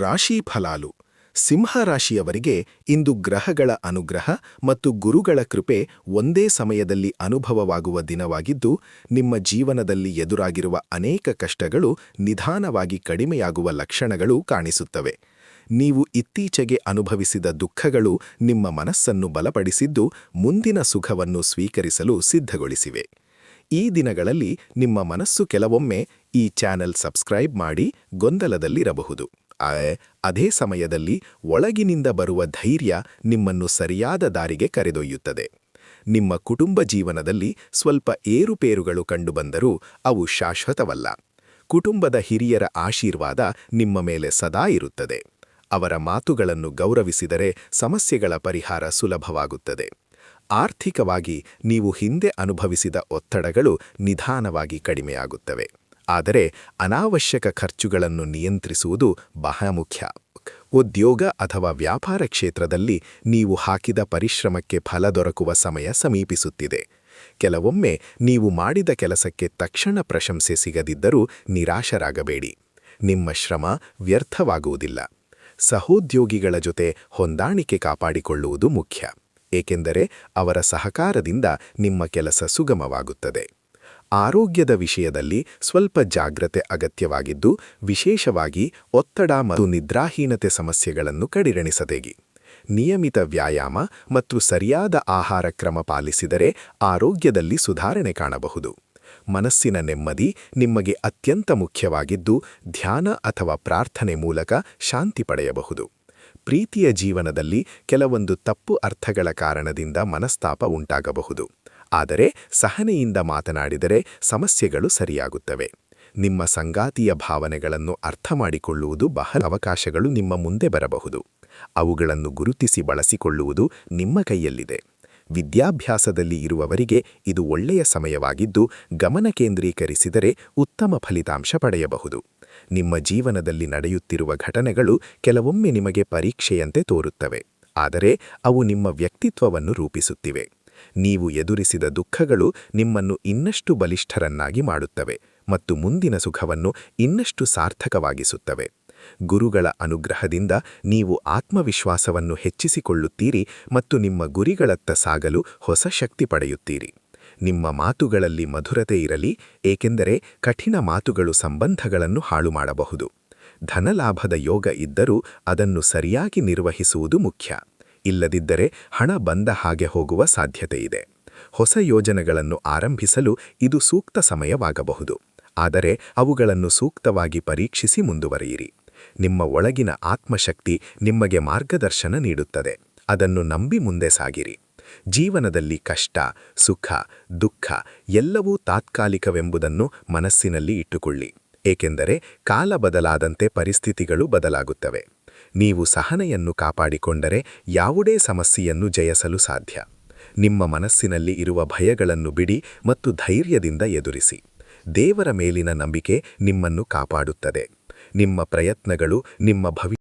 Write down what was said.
ರಾಶಿ ಫಲಾಲು ಸಿಂಹ ರಾಶಿಯವರಿಗೆ ಇಂದು ಗ್ರಹಗಳ ಅನುಗ್ರಹ ಮತ್ತು ಗುರುಗಳ ಕೃಪೆ ಒಂದೇ ಸಮಯದಲ್ಲಿ ಅನುಭವವಾಗುವ ದಿನವಾಗಿದ್ದು, ನಿಮ್ಮ ಜೀವನದಲ್ಲಿ ಎದುರಾಗಿರುವ ಅನೇಕ ಕಷ್ಟಗಳು ನಿಧಾನವಾಗಿ ಕಡಿಮೆಯಾಗುವ ಲಕ್ಷಣಗಳು ಕಾಣಿಸುತ್ತವೆ. ನೀವು ಇತ್ತೀಚೆಗೆ ಅನುಭವಿಸಿದ ದುಃಖಗಳು ನಿಮ್ಮ ಮನಸ್ಸನ್ನು ಬಲಪಡಿಸಿದ್ದು, ಮುಂದಿನ ಸುಖವನ್ನು ಸ್ವೀಕರಿಸಲು ಸಿದ್ಧಗೊಳಿಸಿವೆ. ಈ ದಿನಗಳಲ್ಲಿ ನಿಮ್ಮ ಮನಸ್ಸು ಕೆಲವೊಮ್ಮೆ ಈ ಚಾನೆಲ್ ಸಬ್ಸ್ಕ್ರೈಬ್ ಮಾಡಿ ಗೊಂದಲದಲ್ಲಿರಬಹುದು. ಅದೇ ಸಮಯದಲ್ಲಿ ಒಳಗಿನಿಂದ ಬರುವ ಧೈರ್ಯ ನಿಮ್ಮನ್ನು ಸರಿಯಾದ ದಾರಿಗೆ ಕರೆದೊಯ್ಯುತ್ತದೆ. ನಿಮ್ಮ ಕುಟುಂಬ ಜೀವನದಲ್ಲಿ ಸ್ವಲ್ಪ ಏರುಪೇರುಗಳು ಕಂಡುಬಂದರೂ ಅವು ಶಾಶ್ವತವಲ್ಲ. ಕುಟುಂಬದ ಹಿರಿಯರ ಆಶೀರ್ವಾದ ನಿಮ್ಮ ಮೇಲೆ ಸದಾ ಇರುತ್ತದೆ. ಅವರ ಮಾತುಗಳನ್ನು ಗೌರವಿಸಿದರೆ ಸಮಸ್ಯೆಗಳ ಪರಿಹಾರ ಸುಲಭವಾಗುತ್ತದೆ. ಆರ್ಥಿಕವಾಗಿ ನೀವು ಹಿಂದೆ ಅನುಭವಿಸಿದ ಒತ್ತಡಗಳು ನಿಧಾನವಾಗಿ ಕಡಿಮೆಯಾಗುತ್ತವೆ. ಆದರೆ ಅನಾವಶ್ಯಕ ಖರ್ಚುಗಳನ್ನು ನಿಯಂತ್ರಿಸುವುದು ಬಹಳ ಮುಖ್ಯ. ಉದ್ಯೋಗ ಅಥವಾ ವ್ಯಾಪಾರ ಕ್ಷೇತ್ರದಲ್ಲಿ ನೀವು ಹಾಕಿದ ಪರಿಶ್ರಮಕ್ಕೆ ಫಲ ದೊರಕುವ ಸಮಯ ಸಮೀಪಿಸುತ್ತಿದೆ. ಕೆಲವೊಮ್ಮೆ ನೀವು ಮಾಡಿದ ಕೆಲಸಕ್ಕೆ ತಕ್ಷಣ ಪ್ರಶಂಸೆ ಸಿಗದಿದ್ದರೂ ನಿರಾಶರಾಗಬೇಡಿ. ನಿಮ್ಮ ಶ್ರಮ ವ್ಯರ್ಥವಾಗುವುದಿಲ್ಲ. ಸಹೋದ್ಯೋಗಿಗಳ ಜೊತೆ ಹೊಂದಾಣಿಕೆ ಕಾಪಾಡಿಕೊಳ್ಳುವುದು ಮುಖ್ಯ, ಏಕೆಂದರೆ ಅವರ ಸಹಕಾರದಿಂದ ನಿಮ್ಮ ಕೆಲಸ ಸುಗಮವಾಗುತ್ತದೆ. ಆರೋಗ್ಯದ ವಿಷಯದಲ್ಲಿ ಸ್ವಲ್ಪ ಜಾಗ್ರತೆ ಅಗತ್ಯವಾಗಿದ್ದು, ವಿಶೇಷವಾಗಿ ಒತ್ತಡ ಮತ್ತು ನಿದ್ರಾಹೀನತೆ ಸಮಸ್ಯೆಗಳನ್ನು ಕಡಿಮೆಗೊಳಿಸಬೇಕು. ನಿಯಮಿತ ವ್ಯಾಯಾಮ ಮತ್ತು ಸರಿಯಾದ ಆಹಾರ ಕ್ರಮ ಪಾಲಿಸಿದರೆ ಆರೋಗ್ಯದಲ್ಲಿ ಸುಧಾರಣೆ ಕಾಣಬಹುದು. ಮನಸ್ಸಿನ ನೆಮ್ಮದಿ ನಿಮಗೆ ಅತ್ಯಂತ ಮುಖ್ಯವಾಗಿದ್ದು, ಧ್ಯಾನ ಅಥವಾ ಪ್ರಾರ್ಥನೆ ಮೂಲಕ ಶಾಂತಿ ಪಡೆಯಬಹುದು. ಪ್ರೀತಿಯ ಜೀವನದಲ್ಲಿ ಕೆಲವೊಂದು ತಪ್ಪು ಅರ್ಥಗಳ ಕಾರಣದಿಂದ ಮನಸ್ತಾಪ ಉಂಟಾಗಬಹುದು. ಆದರೆ ಸಹನೆಯಿಂದ ಮಾತನಾಡಿದರೆ ಸಮಸ್ಯೆಗಳು ಸರಿಯಾಗುತ್ತವೆ. ನಿಮ್ಮ ಸಂಗಾತಿಯ ಭಾವನೆಗಳನ್ನು ಅರ್ಥಮಾಡಿಕೊಳ್ಳುವುದು ಬಹಳ ಅವಕಾಶಗಳು ನಿಮ್ಮ ಮುಂದೆ ಬರಬಹುದು. ಅವುಗಳನ್ನು ಗುರುತಿಸಿ ಬಳಸಿಕೊಳ್ಳುವುದು ನಿಮ್ಮ ಕೈಯಲ್ಲಿದೆ. ವಿದ್ಯಾಭ್ಯಾಸದಲ್ಲಿ ಇರುವವರಿಗೆ ಇದು ಒಳ್ಳೆಯ ಸಮಯವಾಗಿದ್ದು, ಗಮನ ಕೇಂದ್ರೀಕರಿಸಿದರೆ ಉತ್ತಮ ಫಲಿತಾಂಶ ಪಡೆಯಬಹುದು. ನಿಮ್ಮ ಜೀವನದಲ್ಲಿ ನಡೆಯುತ್ತಿರುವ ಘಟನೆಗಳು ಕೆಲವೊಮ್ಮೆ ನಿಮಗೆ ಪರೀಕ್ಷೆಯಂತೆ ತೋರುತ್ತವೆ, ಆದರೆ ಅವು ನಿಮ್ಮ ವ್ಯಕ್ತಿತ್ವವನ್ನು ರೂಪಿಸುತ್ತಿವೆ. ನೀವು ಎದುರಿಸಿದ ದುಃಖಗಳು ನಿಮ್ಮನ್ನು ಇನ್ನಷ್ಟು ಬಲಿಷ್ಠರನ್ನಾಗಿ ಮಾಡುತ್ತವೆ ಮತ್ತು ಮುಂದಿನ ಸುಖವನ್ನು ಇನ್ನಷ್ಟು ಸಾರ್ಥಕವಾಗಿಸುತ್ತವೆ. ಗುರುಗಳ ಅನುಗ್ರಹದಿಂದ ನೀವು ಆತ್ಮವಿಶ್ವಾಸವನ್ನು ಹೆಚ್ಚಿಸಿಕೊಳ್ಳುತ್ತೀರಿ ಮತ್ತು ನಿಮ್ಮ ಗುರಿಗಳತ್ತ ಸಾಗಲು ಹೊಸ ಶಕ್ತಿ ಪಡೆಯುತ್ತೀರಿ. ನಿಮ್ಮ ಮಾತುಗಳಲ್ಲಿ ಮಧುರತೆ ಇರಲಿ, ಏಕೆಂದರೆ ಕಠಿಣ ಮಾತುಗಳು ಸಂಬಂಧಗಳನ್ನು ಹಾಳು ಮಾಡಬಹುದು. ಧನಲಾಭದ ಯೋಗ ಇದ್ದರೂ ಅದನ್ನು ಸರಿಯಾಗಿ ನಿರ್ವಹಿಸುವುದು ಮುಖ್ಯ. ಇಲ್ಲದಿದ್ದರೆ ಹಣ ಬಂದ ಹಾಗೆ ಹೋಗುವ ಸಾಧ್ಯತೆಯಿದೆ. ಹೊಸ ಯೋಜನೆಗಳನ್ನು ಆರಂಭಿಸಲು ಇದು ಸೂಕ್ತ ಸಮಯವಾಗಬಹುದು, ಆದರೆ ಅವುಗಳನ್ನು ಸೂಕ್ತವಾಗಿ ಪರೀಕ್ಷಿಸಿ ಮುಂದುವರಿಯಿರಿ. ನಿಮ್ಮ ಒಳಗಿನ ಆತ್ಮಶಕ್ತಿ ನಿಮಗೆ ಮಾರ್ಗದರ್ಶನ ನೀಡುತ್ತದೆ. ಅದನ್ನು ನಂಬಿ ಮುಂದೆ ಸಾಗಿರಿ. ಜೀವನದಲ್ಲಿ ಕಷ್ಟ, ಸುಖ, ದುಃಖ ಎಲ್ಲವೂ ತಾತ್ಕಾಲಿಕವೆಂಬುದನ್ನು ಮನಸ್ಸಿನಲ್ಲಿ ಇಟ್ಟುಕೊಳ್ಳಿ, ಏಕೆಂದರೆ ಕಾಲ ಬದಲಾದಂತೆ ಪರಿಸ್ಥಿತಿಗಳು ಬದಲಾಗುತ್ತವೆ. ನೀವು ಸಹನೆಯನ್ನು ಕಾಪಾಡಿಕೊಂಡರೆ ಯಾವುದೇ ಸಮಸ್ಯೆಯನ್ನು ಜಯಿಸಲು ಸಾಧ್ಯ. ನಿಮ್ಮ ಮನಸ್ಸಿನಲ್ಲಿ ಇರುವ ಭಯಗಳನ್ನು ಬಿಡಿ ಮತ್ತು ಧೈರ್ಯದಿಂದ ಎದುರಿಸಿ. ದೇವರ ಮೇಲಿನ ನಂಬಿಕೆ ನಿಮ್ಮನ್ನು ಕಾಪಾಡುತ್ತದೆ. ನಿಮ್ಮ ಪ್ರಯತ್ನಗಳು ನಿಮ್ಮ ಭವಿಷ್ಯ